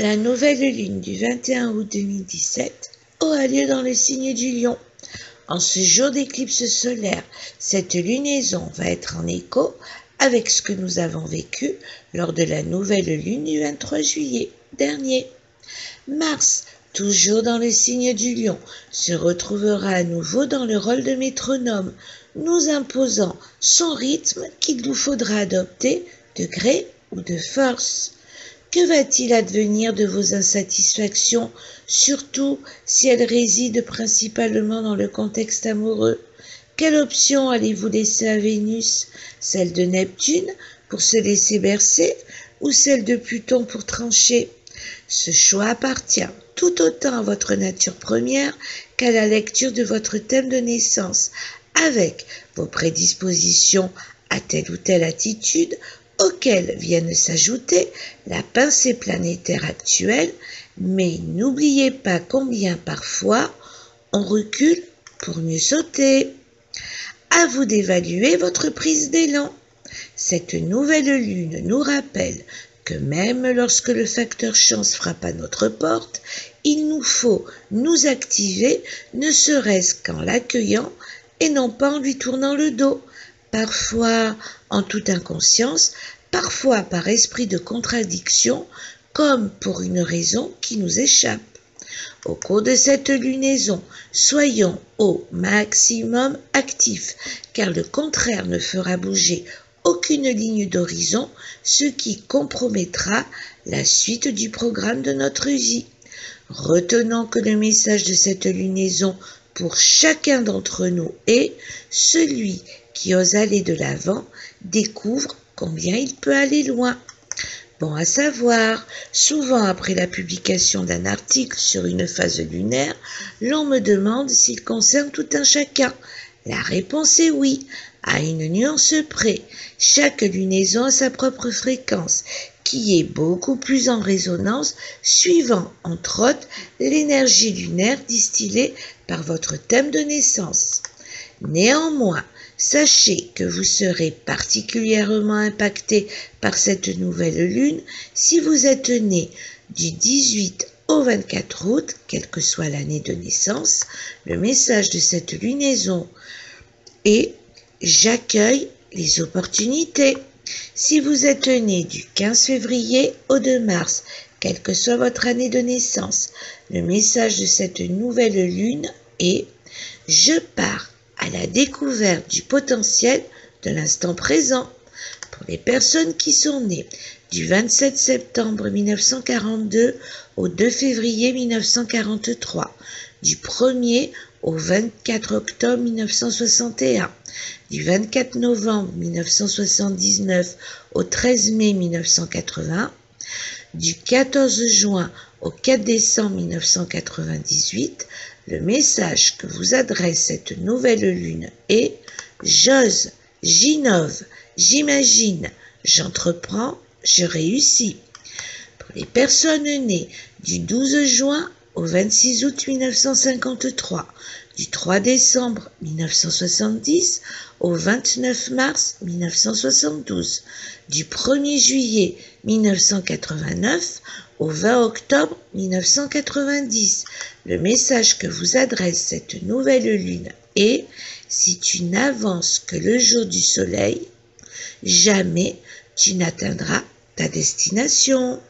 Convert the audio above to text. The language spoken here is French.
La nouvelle lune du 21 août 2017 aura lieu dans le signe du Lion. En ce jour d'éclipse solaire, cette lunaison va être en écho avec ce que nous avons vécu lors de la nouvelle lune du 23 juillet dernier. Mars, toujours dans le signe du Lion, se retrouvera à nouveau dans le rôle de métronome, nous imposant son rythme qu'il nous faudra adopter de gré ou de force. Que va-t-il advenir de vos insatisfactions, surtout si elles résident principalement dans le contexte amoureux? Quelle option allez-vous laisser à Vénus? Celle de Neptune pour se laisser bercer ou celle de Pluton pour trancher? Ce choix appartient tout autant à votre nature première qu'à la lecture de votre thème de naissance, avec vos prédispositions à telle ou telle attitude, auxquelles viennent s'ajouter la pensée planétaire actuelle, mais n'oubliez pas combien parfois on recule pour mieux sauter. À vous d'évaluer votre prise d'élan. Cette nouvelle lune nous rappelle que même lorsque le facteur chance frappe à notre porte, il nous faut nous activer, ne serait-ce qu'en l'accueillant et non pas en lui tournant le dos. Parfois en toute inconscience, parfois par esprit de contradiction, comme pour une raison qui nous échappe. Au cours de cette lunaison, soyons au maximum actifs, car le contraire ne fera bouger aucune ligne d'horizon, ce qui compromettra la suite du programme de notre vie. Retenons que le message de cette lunaison pour chacun d'entre nous est « Celui qui ose aller de l'avant découvre combien il peut aller loin ». Bon à savoir, souvent après la publication d'un article sur une phase lunaire, l'on me demande s'il concerne tout un chacun. La réponse est oui, à une nuance près. Chaque lunaison a sa propre fréquence, qui est beaucoup plus en résonance, suivant, entre autres, l'énergie lunaire distillée par votre thème de naissance. Néanmoins, sachez que vous serez particulièrement impacté par cette nouvelle lune si vous êtes né du 18 au 24 août, quelle que soit l'année de naissance. Le message de cette lunaison est « J'accueille les opportunités ». Si vous êtes né du 15 février au 2 mars, quelle que soit votre année de naissance, le message de cette nouvelle lune est « Je pars à la découverte du potentiel de l'instant présent ». Pour les personnes qui sont nées du 27 septembre 1942 au 2 février 1943, du 1er au 24 octobre 1961, du 24 novembre 1979 au 13 mai 1980, du 14 juin au 4 décembre 1998, le message que vous adresse cette nouvelle lune est « J'ose, j'innove, j'imagine, j'entreprends, je réussis ». Pour les personnes nées du 12 juin au 26 août 1953, du 3 décembre 1970 au 29 mars 1972, du 1er juillet 1989 au 20 octobre 1990. Le message que vous adresse cette nouvelle lune est « Si tu n'avances que le jour du soleil, jamais tu n'atteindras ta destination ».